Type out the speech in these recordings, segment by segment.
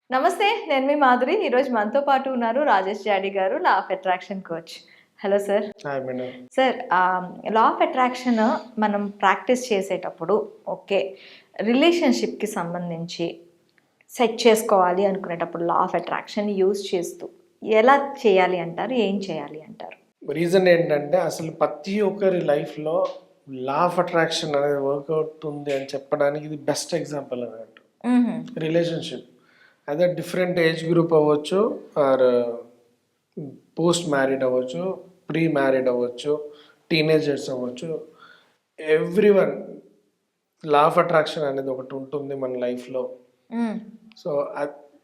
నమస్తే. నేను మీ మాధురి. ఈరోజు మనతో పాటు ఉన్నారు రాజేష్ జాడి గారు, law of attraction coach. Hello sir. Hi madam. Sir law of attraction మనం ప్రాక్టీస్ చేసేటప్పుడు ఓకే. రిలేషన్‌షిప్‌కి సంబంధించి సెట్ చేసుకోవాలి అనుకునేటప్పుడు లా ఆఫ్ అట్రాక్షన్‌ని యూజ్ చేస్తూ ఎలా చేయాలి అంటారు? ఏం చేయాలి అంటారు? రీజన్ ఏంటంటే అసలు ప్రతి ఒక్కరి లైఫ్‌లో లా ఆఫ్ అట్రాక్షన్ అనేది వర్క్ అవుతుంది అని చెప్పడానికి ఇది బెస్ట్ ఎగ్జాంపుల్ అన్నట్టు. హుహు. రిలేషన్‌షిప్ అదే డిఫరెంట్ ఏజ్ గ్రూప్ అవ్వచ్చు, ఆర్ పోస్ట్ మ్యారీడ్ అవ్వచ్చు, ప్రీ మ్యారీడ్ అవ్వచ్చు, టీనేజర్స్ అవ్వచ్చు. ఎవ్రీవన్ లా ఆఫ్ అట్రాక్షన్ అనేది ఒకటి ఉంటుంది మన లైఫ్‌లో. హ్మ్. సో,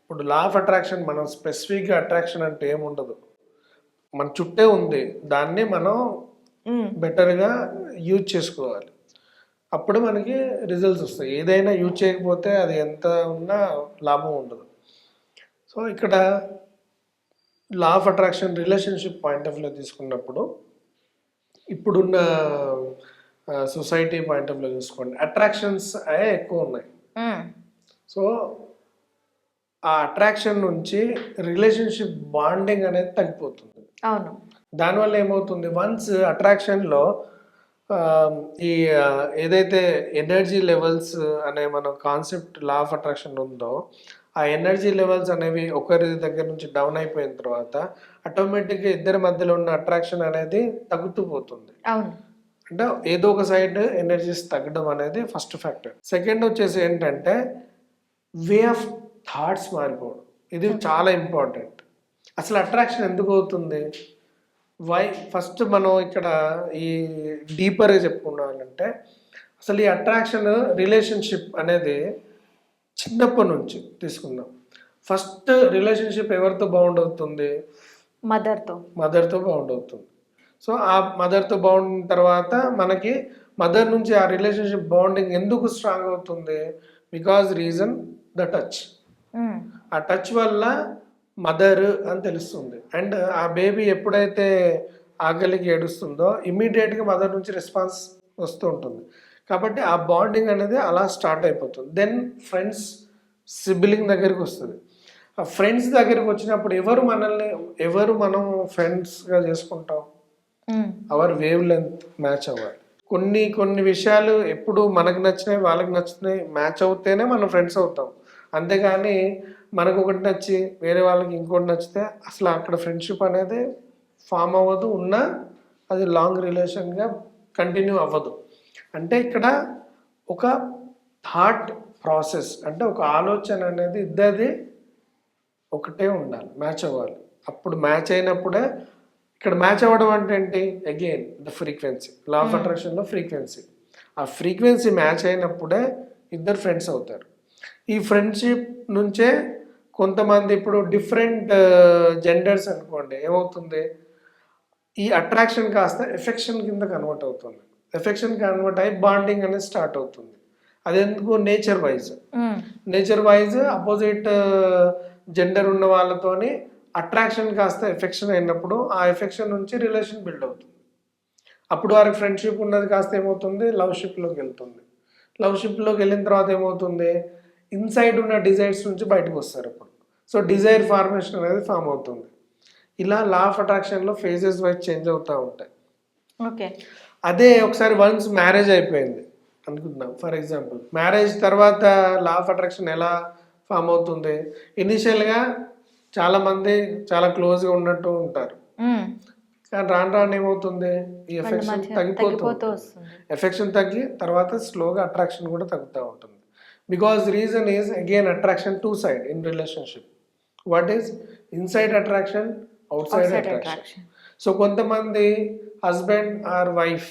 ఇప్పుడు లా ఆఫ్ అట్రాక్షన్ మనం స్పెసిఫిక్‌గా అట్రాక్షన్ అంటే ఏముండదు. మన చుట్టే ఉంది. దాన్ని మనం హ్మ్. బెటర్‌గా యూజ్ చేసుకోవాలి. అప్పుడు మనకి రిజల్ట్స్ వస్తాయి. ఏదైనా యూజ్ చేయకపోతే అది ఎంత ఉన్నా లాభం ఉండదు. సో, ఇక్కడ law of attraction relationship point of వ్యూలో తీసుకున్నప్పుడు ఇప్పుడున్న సొసైటీ పాయింట్ ఆఫ్ వ్యూలో చూసుకోండి. అట్రాక్షన్స్ ఎక్కువ ఉన్నాయి. హ్మ్. సో, ఆ అట్రాక్షన్ నుంచి రిలేషన్‌షిప్ బాండింగ్ అనేది తగ్గిపోతుంది. అవును. దానివల్ల ఏమవుతుంది, వన్స్ అట్రాక్షన్‌లో ఈ ఏదైతే ఎనర్జీ లెవెల్స్ అనే మన కాన్సెప్ట్ లా ఆఫ్ అట్రాక్షన్ ఉందో, ఆ ఎనర్జీ లెవెల్స్ అనేవి ఒకరి దగ్గర నుంచి డౌన్ అయిపోయిన తర్వాత ఆటోమేటిక్‌గా ఇద్దరి మధ్యలో ఉన్న అట్రాక్షన్ అనేది తగ్గుతూ పోతుంది. అవును. అంటే ఏదో ఒక సైడ్ ఎనర్జీస్ తగ్గడం అనేది ఫస్ట్ ఫ్యాక్టర్. సెకండ్ వచ్చేసి ఏంటంటే వే ఆఫ్ థాట్స్ మారిపోవడం. ఇది చాలా ఇంపార్టెంట్. అసలు అట్రాక్షన్ ఎందుకు అవుతుంది? ఫస్ట్ మనం ఇక్కడ ఈ డీపర్గా చెప్పుకున్నానంటే అసలు ఈ అట్రాక్షన్ రిలేషన్షిప్ అనేది చిన్నప్పటి నుంచి తీసుకుందాం. ఫస్ట్ రిలేషన్షిప్ ఎవరితో బాండ్ అవుతుంది? మదర్తో బాండ్ అవుతుంది. సో ఆ మదర్తో బాండ్ తర్వాత మనకి మదర్ నుంచి ఆ రిలేషన్షిప్ బాండింగ్ ఎందుకు స్ట్రాంగ్ అవుతుంది? Because reason the touch. ఆ టచ్ వల్ల మదర్ అని తెలుస్తుంది. అండ్ ఆ బేబీ ఎప్పుడైతే ఆకలికి ఏడుస్తుందో ఇమ్మీడియట్గా మదర్ నుంచి రెస్పాన్స్ వస్తూ ఉంటుంది. కాబట్టి ఆ బాండింగ్ అనేది అలా స్టార్ట్ అయిపోతుంది. దెన్ ఫ్రెండ్స్, సిబ్లింగ్ దగ్గరికి వస్తుంది. ఆ ఫ్రెండ్స్ దగ్గరికి వచ్చినప్పుడు ఎవరు మనం ఫ్రెండ్స్గా చేసుకుంటాం? అవర్ వేవ్ లెంత్ మ్యాచ్ అవ్వాలి. కొన్ని విషయాలు ఎప్పుడు మనకు నచ్చినాయి, వాళ్ళకి నచ్చినాయి మ్యాచ్ అవుతేనే మనం ఫ్రెండ్స్ అవుతాం. అంతేగాని మనకు ఒకటి నచ్చి వేరే వాళ్ళకి ఇంకోటి నచ్చితే అసలు అక్కడ ఫ్రెండ్షిప్ అనేది ఫామ్ అవ్వదు. ఉన్నా అది లాంగ్ రిలేషన్గా కంటిన్యూ అవ్వదు. అంటే ఇక్కడ ఒక థాట్ ప్రాసెస్, అంటే ఒక ఆలోచన అనేది ఇద్దరిది ఒకటే ఉండాలి, మ్యాచ్ అవ్వాలి. అప్పుడు మ్యాచ్ అయినప్పుడే ఇక్కడ మ్యాచ్ అవ్వడం అంటే ఏంటి? Again the frequency. Law of అట్రాక్షన్లో ఫ్రీక్వెన్సీ. ఆ ఫ్రీక్వెన్సీ మ్యాచ్ అయినప్పుడే ఇద్దరు ఫ్రెండ్స్ అవుతారు. ఈ ఫ్రెండ్షిప్ నుంచే కొంతమంది ఇప్పుడు డిఫరెంట్ జెండర్స్ అనుకోండి, ఏమవుతుంది, ఈ అట్రాక్షన్ కాస్త ఎఫెక్షన్ కింద కన్వర్ట్ అవుతుంది. ఎఫెక్షన్ కన్వర్ట్ అయ్యి బాండింగ్ అనేది స్టార్ట్ అవుతుంది. అదెందుకు? నేచర్ వైజ్ అపోజిట్ జెండర్ ఉన్న వాళ్ళతోని అట్రాక్షన్ కాస్త ఎఫెక్షన్ అయినప్పుడు ఆ ఎఫెక్షన్ నుంచి రిలేషన్ బిల్డ్ అవుతుంది. అప్పుడు వారికి ఫ్రెండ్షిప్ ఉన్నది కాస్త ఏమవుతుంది, లవ్షిప్లోకి వెళ్తుంది. లవ్షిప్లోకి వెళ్ళిన తర్వాత ఏమవుతుంది, ఇన్సైడ్ ఉన్న డిజైర్స్ నుంచి బయటకు వస్తారు. అప్పుడు సో డిజైర్ ఫార్మేషన్ అనేది ఫామ్ అవుతుంది. ఇలా లా ఆఫ్ అట్రాక్షన్లో ఫేజెస్ వైజ్ చేంజ్ అవుతూ ఉంటాయి. ఓకే. అదే ఒకసారి వన్స్ మ్యారేజ్ అయిపోయింది అనుకుందాం. ఫర్ ఎగ్జాంపుల్, మ్యారేజ్ తర్వాత లా ఆఫ్ అట్రాక్షన్ ఎలా ఫామ్ అవుతుంది? ఇనిషియల్గా చాలామంది చాలా క్లోజ్గా ఉన్నట్టు ఉంటారు. కానీ రాను రాను ఏమవుతుంది, ఈ ఎఫెక్షన్ తగ్గిపోతూ ఎఫెక్షన్ తగ్గి తర్వాత స్లోగా అట్రాక్షన్ కూడా తగ్గుతూ ఉంటుంది. Because reason is again attraction two side in relationship. What is inside attraction, outside attraction. So కొంతమంది husband or wife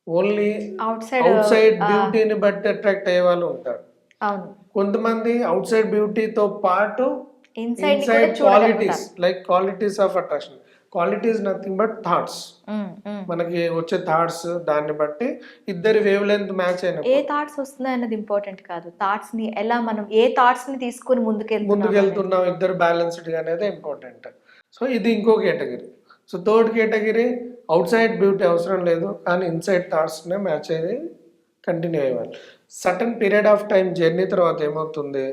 only outside బ్యూటీని బట్టి అట్రాక్ట్ అయ్యే వాళ్ళు ఉంటారు. కొంతమంది అవుట్ సైడ్ బ్యూటీతో పాటు inside qualities, like qualities of attraction. Qualities nothing but thoughts. మనకి వచ్చే థాట్స్, దాన్ని బట్టి ఇద్దరి వేవ్ లెంత్ మ్యాచ్ అయిన ఏ థాట్స్ వస్తున్నాయి అన్నది ఇంపార్టెంట్ కాదు. థాట్స్ ని ఎలా మనం ఏ థాట్స్ ని తీసుకొని ముందుకెళ్తున్నాం ఇద్దరు బ్యాలెన్స్డ్ గా అనేది ఇంపార్టెంట్. సో ఇది ఇంకో category. So third category, out side beauty అవసరం లేదు కానీ ఇన్సైడ్ థాట్స్నే మ్యాచ్ అయ్యి కంటిన్యూ అయ్యేవాళ్ళు. Certain period of time journey తర్వాత ఏమవుతుంది,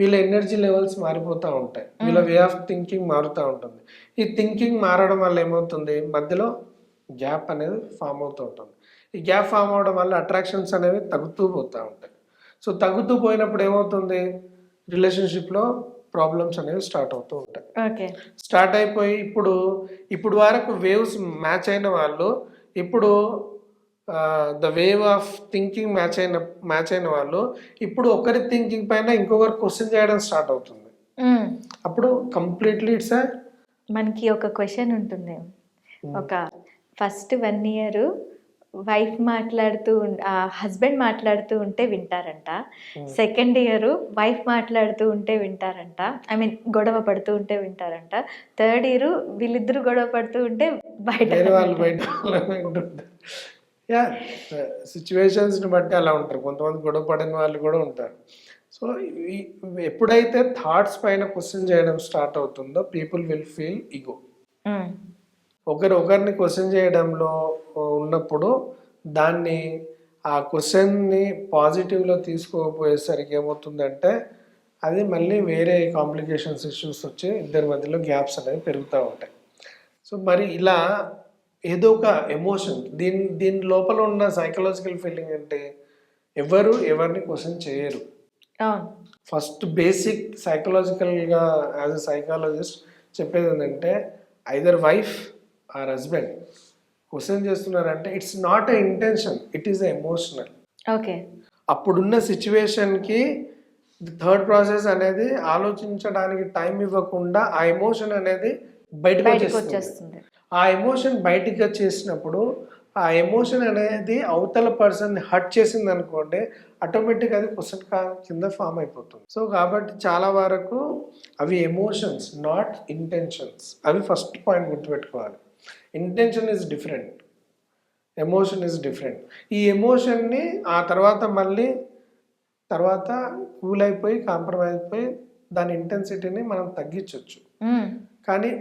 వీళ్ళ ఎనర్జీ లెవెల్స్ మారిపోతూ ఉంటాయి, వీళ్ళ వే ఆఫ్ థింకింగ్ మారుతూ ఉంటుంది. ఈ థింకింగ్ మారడం వల్ల ఏమవుతుంది, మధ్యలో గ్యాప్ అనేది ఫామ్ అవుతూ ఉంటుంది. ఈ గ్యాప్ ఫామ్ అవడం వల్ల అట్రాక్షన్స్ అనేవి తగ్గుతూ పోతూ ఉంటాయి. సో తగ్గుతూ పోయినప్పుడు ఏమవుతుంది, రిలేషన్షిప్లో ప్రాబ్లమ్స్ అనేవి స్టార్ట్ అవుతూ ఉంటాయి. ఓకే. స్టార్ట్ అయిపోయి ఇప్పుడు వరకు వేవ్స్ మ్యాచ్ అయిన వాళ్ళు ఇప్పుడు the wave of thinking match అయిన వాళ్ళు ఇప్పుడు ఒకరి థింకింగ్ పైన ఇంకొకరు క్వశ్చన్ చేయడం స్టార్ట్ అవుతుంది. అప్పుడు కంప్లీట్లీ ఇట్స్ మనకి ఒక క్వశ్చన్ ఉంటుంది. ఒక ఫస్ట్ 1 year వైఫ్ మాట్లాడుతూ హస్బెండ్ మాట్లాడుతూ ఉంటే వింటారంట. సెకండ్ ఇయర్ వైఫ్ మాట్లాడుతూ ఉంటే వింటారంట, ఐ మీన్ గొడవ పడుతూ ఉంటే వింటారంట. థర్డ్ ఇయర్ వీళ్ళిద్దరు గొడవ పడుతూ ఉంటే బయట యా సిచ్యువేషన్స్ని బట్టి అలా ఉంటారు. కొంతమంది గొడవ పడిన వాళ్ళు కూడా ఉంటారు. సో ఎప్పుడైతే థాట్స్ పైన క్వశ్చన్ చేయడం స్టార్ట్ అవుతుందో పీపుల్ విల్ ఫీల్ ఈగో. ఒకరిని క్వశ్చన్ చేయడంలో ఉన్నప్పుడు దాన్ని ఆ క్వశ్చన్ని పాజిటివ్లో తీసుకోకపోయేసరికి ఏమవుతుందంటే అది మళ్ళీ వేరే కాంప్లికేషన్స్ ఇష్యూస్ వచ్చి ఇద్దరి మధ్యలో గ్యాప్స్ అనేవి పెరుగుతూ ఉంటాయి. సో మరి ఇలా ఏదో ఒక ఎమోషన్ దీని లోపల ఉన్న సైకలాజికల్ ఫీలింగ్ అంటే ఎవరిని క్వశ్చన్ చేయరు. ఫస్ట్ బేసిక్ సైకలాజికల్గా యాజ్ ఎ సైకాలజిస్ట్ చెప్పేది ఏంటంటే either wife or husband question చేస్తున్నారంటే it's not a intention, it is emotional. Okay. అప్పుడున్న సిచ్యువేషన్కి థర్డ్ ప్రాసెస్ అనేది ఆలోచించడానికి టైం ఇవ్వకుండా ఆ ఎమోషన్ అనేది బయటకు వచ్చేస్తుంది. ఆ ఎమోషన్ బయటికి వచ్చేసినప్పుడు ఆ ఎమోషన్ అనేది అవతల పర్సన్ని హర్ట్ చేసింది అనుకోండి, ఆటోమేటిక్ అది క్వశ్చన్ కింద ఫామ్ అయిపోతుంది. సో కాబట్టి చాలా వరకు అవి ఎమోషన్స్, నాట్ ఇంటెన్షన్స్. అవి ఫస్ట్ పాయింట్ గుర్తుపెట్టుకోవాలి. Intention is different, emotion is different. ఈ ఎమోషన్ని ఆ తర్వాత కూల్ అయిపోయి కాంప్రమైజ్ అయిపోయి దాని ఇంటెన్సిటీని మనం తగ్గించవచ్చు. కానీ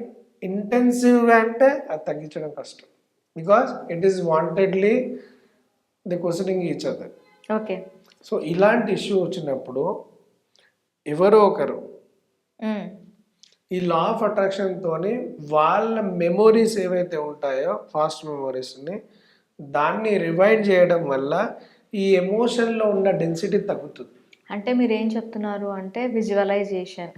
ఇంటెన్సివ్గా అంటే అది తగ్గించడం కష్టం. Because it is wantedly the questioning each other. Okay. So ఇలాంటి ఇష్యూ వచ్చినప్పుడు ఎవరో ఒకరు ఈ లా ఆఫ్ అట్రాక్షన్తో వాళ్ళ మెమొరీస్ ఏవైతే ఉంటాయో పాస్ట్ మెమొరీస్ని దాన్ని రివైండ్ చేయడం వల్ల ఈ ఎమోషన్లో ఉన్న డెన్సిటీ తగ్గుతుంది. అంటే మీరు ఏం చెప్తున్నారు అంటే visualisation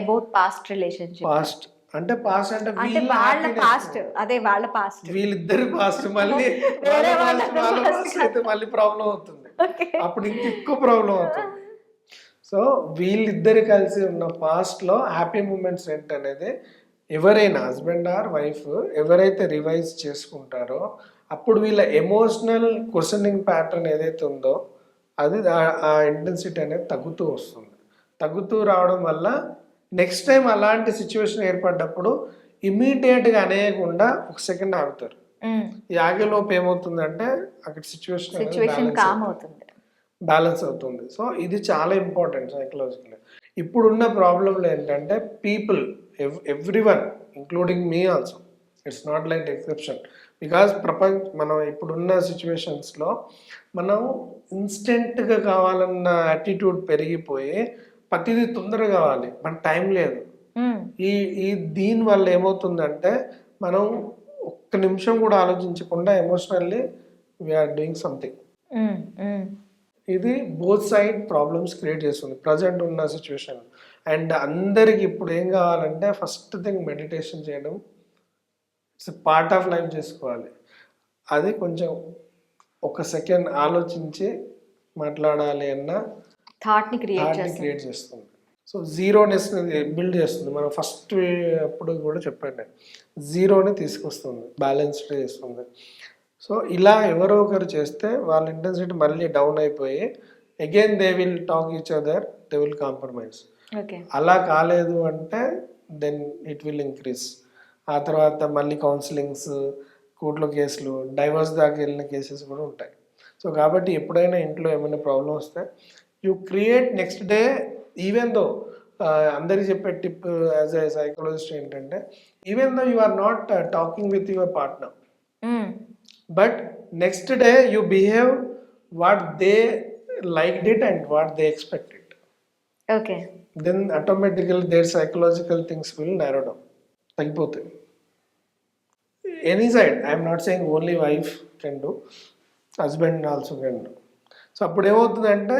about past relationship. Past అంటే పాస్ట్ అంటే వాళ్ళ పాస్ట్, అదే వాళ్ళ పాస్ట్, వీళ్ళిద్దరు పాస్ట్ మళ్ళీ అయితే మళ్ళీ ప్రాబ్లం అవుతుంది. అప్పుడు ఇంకెక్కువ ప్రాబ్లం అవుతుంది. సో వీళ్ళిద్దరు కలిసి ఉన్న పాస్ట్లో హ్యాపీ మూమెంట్స్ ఏంటనేది ఎవరైనా హస్బెండ్ ఆర్ వైఫ్ ఎవరైతే రివైజ్ చేసుకుంటారో అప్పుడు వీళ్ళ ఎమోషనల్ క్వశ్చనింగ్ ప్యాటర్న్ ఏదైతే ఉందో అది ఆ ఇంటెన్సిటీ అనేది తగ్గుతూ వస్తుంది. తగ్గుతూ రావడం వల్ల నెక్స్ట్ టైం అలాంటి సిచ్యువేషన్ ఏర్పడ్డప్పుడు ఇమీడియట్గా అనేయకుండా ఒక సెకండ్ ఆగుతారు. ఈ ఆగేలోపు ఏమవుతుందంటే అక్కడ సిచ్యువేషన్ బ్యాలెన్స్ అవుతుంది. సో ఇది చాలా ఇంపార్టెంట్ సైకలాజికల్. ఇప్పుడున్న ప్రాబ్లంలు ఏంటంటే people everyone including me also, it's not like exception. Because మనం ఇప్పుడున్న సిచ్యువేషన్స్లో మనం ఇన్స్టెంట్గా కావాలన్న యాటిట్యూడ్ పెరిగిపోయి ప్రతిదీ తొందరగా కావాలి, మన టైం లేదు. ఈ దీని వల్ల ఏమవుతుందంటే మనం ఒక్క నిమిషం కూడా ఆలోచించకుండా ఎమోషనల్లీ వీఆర్ డూయింగ్ సంథింగ్. ఇది బోత్ సైడ్ ప్రాబ్లమ్స్ క్రియేట్ చేస్తుంది ప్రజెంట్ ఉన్న సిచ్యువేషన్. అండ్ అందరికి ఇప్పుడు ఏం కావాలంటే ఫస్ట్ థింగ్ మెడిటేషన్ చేయడం, ఇట్స్ పార్ట్ ఆఫ్ లైఫ్ చేసుకోవాలి. అది కొంచెం ఒక సెకండ్ ఆలోచించి మాట్లాడాలి అన్న థాట్ని క్రియేట్ చేస్తుంది. సో జీరోనెస్ని బిల్డ్ చేస్తుంది. మనం ఫస్ట్ అప్పుడు కూడా చెప్పండి, జీరోని తీసుకొస్తుంది, బ్యాలెన్స్డ్ చేస్తుంది. సో ఇలా ఎవరో ఒకరు చేస్తే వాళ్ళ ఇంటెన్సిటీ మళ్ళీ డౌన్ అయిపోయి again they will talk each other, they will compromise. అలా కాలేదు అంటే దెన్ ఇట్ విల్ ఇంక్రీజ్. ఆ తర్వాత మళ్ళీ కౌన్సిలింగ్స్, కోర్టులో కేసులు, డైవర్స్ దాకా వెళ్ళిన కేసెస్ కూడా ఉంటాయి. సో కాబట్టి ఎప్పుడైనా ఇంట్లో ఏమైనా ప్రాబ్లం వస్తే you create next day, even though అందరికి చెప్పే టిప్ యాజ్ ఎ సైకాలజిస్ట్ ఏంటంటే even though you are not talking with your partner, but next day you behave what they liked it and what they expected. Okay. Then automatical there psychological things will narrow down, తగ్గిపోతాయి. Any side, I'm not saying only wife can do, husband also can do. So అప్పుడు ఏమవుతుందంటే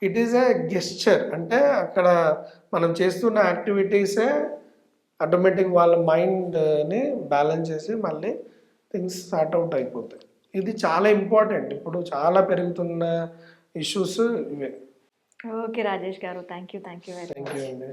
it is a gesture, అంటే అక్కడ మనం చేస్తున్న యాక్టివిటీసే automatic వాళ్ళ మైండ్ని balance చేసి మళ్ళీ థింగ్స్ సార్ట్ అవుట్ అయిపోతాయి. ఇది చాలా ఇంపార్టెంట్, ఇప్పుడు చాలా పెరుగుతున్న ఇష్యూస్ ఇవే. ఓకే రాజేష్ గారు, thank you very thank you అండి.